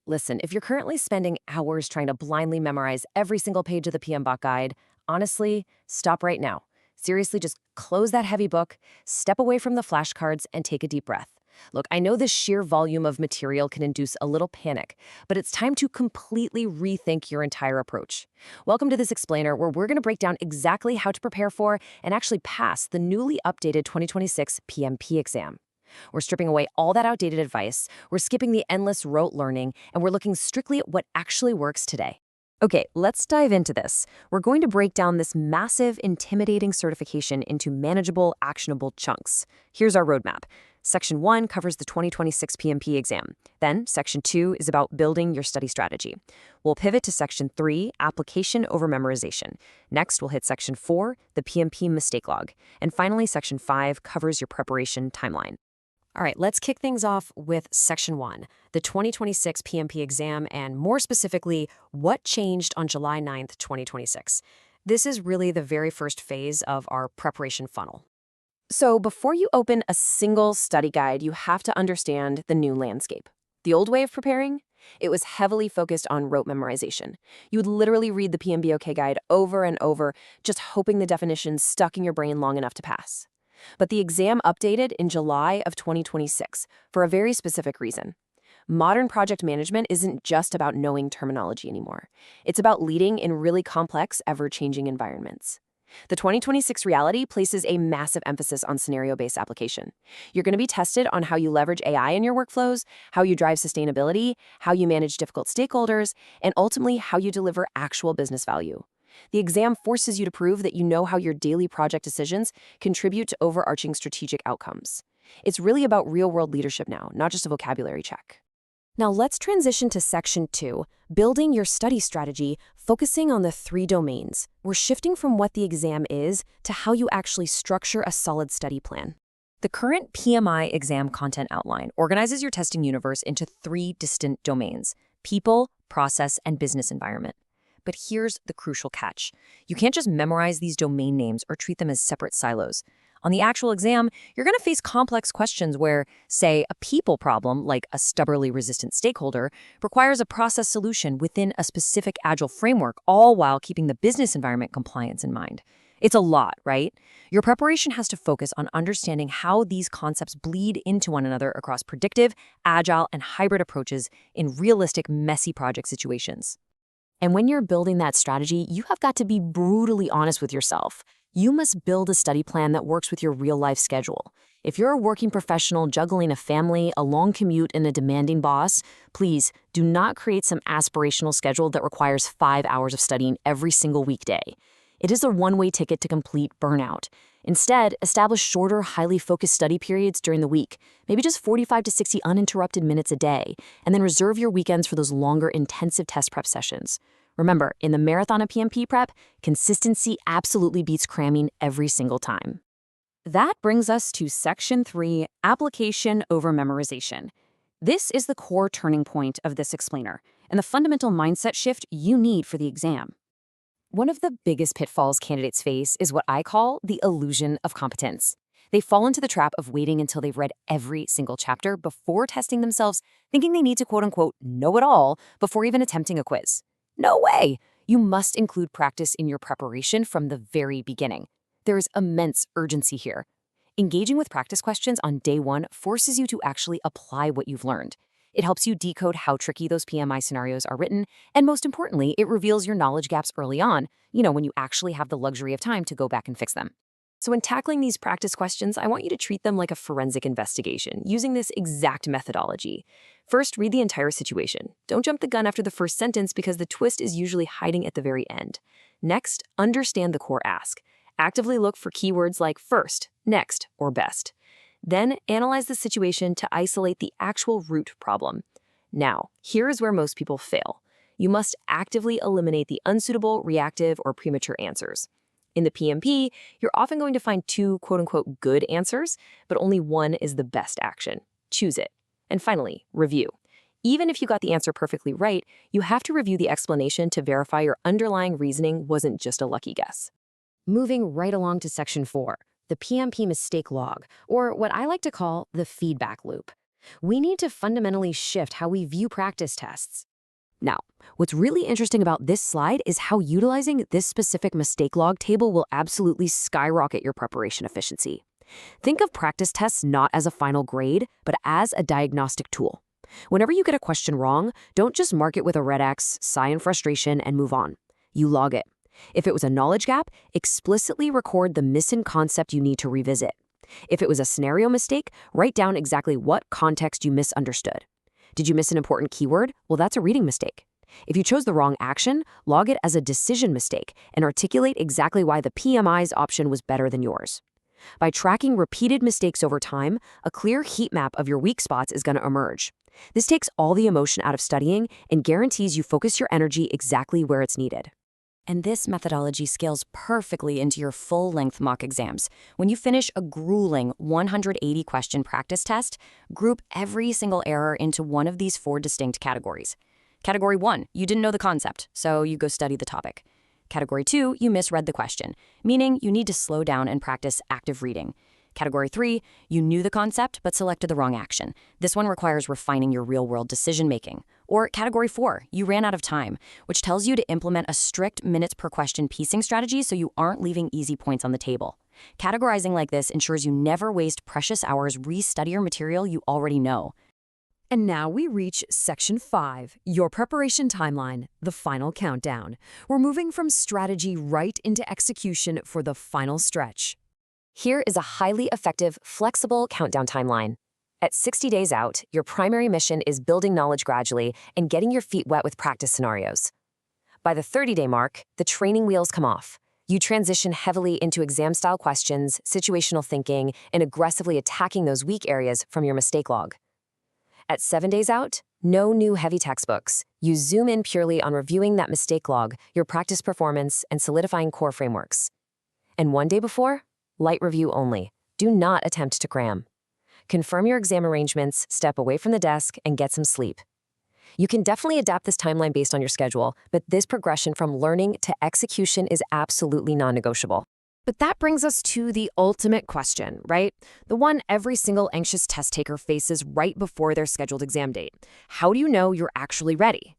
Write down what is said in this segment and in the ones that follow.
Listen, if you're currently spending hours trying to blindly memorize every single page of the PMBOK guide, honestly, stop right now. Seriously, just close that heavy book, step away from the flashcards, and take a deep breath. Look, I know the sheer volume of material can induce a little panic, but it's time to completely rethink your entire approach. Welcome to this explainer where we're going to break down exactly how to prepare for and actually pass the newly updated 2026 PMP exam. We're stripping away all that outdated advice, we're skipping the endless rote learning, and we're looking strictly at what actually works today. Okay, let's dive into this. We're going to break down this massive, intimidating certification into manageable, actionable chunks. Here's our roadmap. Section 1 covers the 2026 PMP exam. Then, Section 2 is about building your study strategy. We'll pivot to Section 3, application over memorization. Next, we'll hit Section 4, the PMP mistake log. And finally, Section 5 covers your preparation timeline. All right, let's kick things off with Section 1, the 2026 PMP exam, and more specifically, what changed on July 9th, 2026. This is really the very first phase of our preparation funnel. So before you open a single study guide, you have to understand the new landscape. The old way of preparing? It was heavily focused on rote memorization. You would literally read the PMBOK guide over and over, just hoping the definitions stuck in your brain long enough to pass. But the exam updated in July of 2026 for a very specific reason. Modern project management isn't just about knowing terminology anymore. It's about leading in really complex, ever-changing environments. The 2026 reality places a massive emphasis on scenario-based application. You're going to be tested on how you leverage AI in your workflows, how you drive sustainability, how you manage difficult stakeholders, and ultimately how you deliver actual business value. The exam forces you to prove that you know how your daily project decisions contribute to overarching strategic outcomes. It's really about real-world leadership now, not just a vocabulary check. Now let's transition to Section 2, building your study strategy, focusing on the 3 domains. We're shifting from what the exam is to how you actually structure a solid study plan. The current PMI exam content outline organizes your testing universe into 3 distinct domains: people, process, and business environment. But here's the crucial catch. You can't just memorize these domain names or treat them as separate silos. On the actual exam, you're going to face complex questions where, say, a people problem, like a stubbornly resistant stakeholder, requires a process solution within a specific Agile framework, all while keeping the business environment compliance in mind. It's a lot, right? Your preparation has to focus on understanding how these concepts bleed into one another across predictive, Agile, and hybrid approaches in realistic, messy project situations. And when you're building that strategy, you have got to be brutally honest with yourself. You must build a study plan that works with your real-life schedule. If you're a working professional juggling a family, a long commute, and a demanding boss, please do not create some aspirational schedule that requires 5 hours of studying every single weekday. It is a one-way ticket to complete burnout. Instead, establish shorter, highly focused study periods during the week, maybe just 45 to 60 uninterrupted minutes a day, and then reserve your weekends for those longer, intensive test prep sessions. Remember, in the marathon of PMP prep, consistency absolutely beats cramming every single time. That brings us to Section 3, application over memorization. This is the core turning point of this explainer, and the fundamental mindset shift you need for the exam. One of the biggest pitfalls candidates face is what I call the illusion of competence. They fall into the trap of waiting until they've read every single chapter before testing themselves, thinking they need to quote-unquote know it all before even attempting a quiz. No way! You must include practice in your preparation from the very beginning. There is immense urgency here. Engaging with practice questions on day 1 forces you to actually apply what you've learned. It helps you decode how tricky those PMI scenarios are written, and most importantly, it reveals your knowledge gaps early on, when you actually have the luxury of time to go back and fix them. So when tackling these practice questions, I want you to treat them like a forensic investigation, using this exact methodology. First, read the entire situation. Don't jump the gun after the first sentence because the twist is usually hiding at the very end. Next, understand the core ask. Actively look for keywords like first, next, or best. Then, analyze the situation to isolate the actual root problem. Now, here is where most people fail. You must actively eliminate the unsuitable, reactive, or premature answers. In the PMP, you're often going to find 2 quote-unquote good answers, but only one is the best action. Choose it. And finally, review. Even if you got the answer perfectly right, you have to review the explanation to verify your underlying reasoning wasn't just a lucky guess. Moving right along to Section 4, the PMP mistake log, or what I like to call the feedback loop. We need to fundamentally shift how we view practice tests. Now, what's really interesting about this slide is how utilizing this specific mistake log table will absolutely skyrocket your preparation efficiency. Think of practice tests not as a final grade, but as a diagnostic tool. Whenever you get a question wrong, don't just mark it with a red X, sigh in frustration, and move on. You log it. If it was a knowledge gap, explicitly record the missing concept you need to revisit. If it was a scenario mistake, write down exactly what context you misunderstood. Did you miss an important keyword? Well, that's a reading mistake. If you chose the wrong action, log it as a decision mistake and articulate exactly why the PMI's option was better than yours. By tracking repeated mistakes over time, a clear heat map of your weak spots is going to emerge. This takes all the emotion out of studying and guarantees you focus your energy exactly where it's needed. And this methodology scales perfectly into your full-length mock exams. When you finish a grueling 180-question practice test, group every single error into one of these 4 distinct categories. Category 1, you didn't know the concept, so you go study the topic. Category 2, you misread the question, meaning you need to slow down and practice active reading. Category 3, you knew the concept but selected the wrong action. This one requires refining your real-world decision-making. Or Category 4, you ran out of time, which tells you to implement a strict minutes per question piecing strategy so you aren't leaving easy points on the table. Categorizing like this ensures you never waste precious hours re-study your material you already know. And now we reach Section 5, your preparation timeline, the final countdown. We're moving from strategy right into execution for the final stretch. Here is a highly effective, flexible countdown timeline. At 60 days out, your primary mission is building knowledge gradually and getting your feet wet with practice scenarios. By the 30-day mark, the training wheels come off. You transition heavily into exam-style questions, situational thinking, and aggressively attacking those weak areas from your mistake log. At 7 days out, no new heavy textbooks. You zoom in purely on reviewing that mistake log, your practice performance, and solidifying core frameworks. And 1 day before, light review only. Do not attempt to cram. Confirm your exam arrangements, step away from the desk, and get some sleep. You can definitely adapt this timeline based on your schedule, but this progression from learning to execution is absolutely non-negotiable. But that brings us to the ultimate question, right? The one every single anxious test taker faces right before their scheduled exam date. How do you know you're actually ready?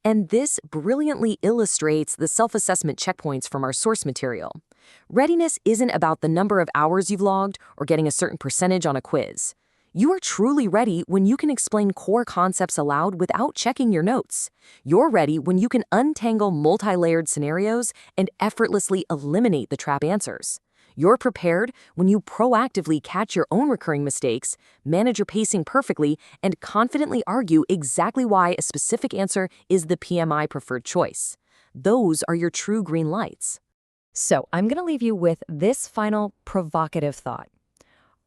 And this brilliantly illustrates the self-assessment checkpoints from our source material. Readiness isn't about the number of hours you've logged or getting a certain percentage on a quiz. You are truly ready when you can explain core concepts aloud without checking your notes. You're ready when you can untangle multi-layered scenarios and effortlessly eliminate the trap answers. You're prepared when you proactively catch your own recurring mistakes, manage your pacing perfectly, and confidently argue exactly why a specific answer is the PMI preferred choice. Those are your true green lights. So I'm going to leave you with this final provocative thought.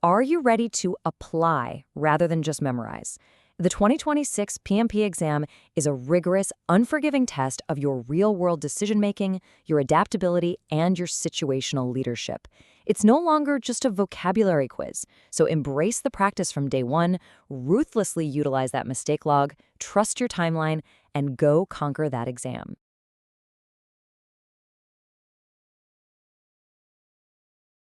Are you ready to apply rather than just memorize? The 2026 PMP exam is a rigorous, unforgiving test of your real-world decision-making, your adaptability, and your situational leadership. It's no longer just a vocabulary quiz, so embrace the practice from day one, ruthlessly utilize that mistake log, trust your timeline, and go conquer that exam.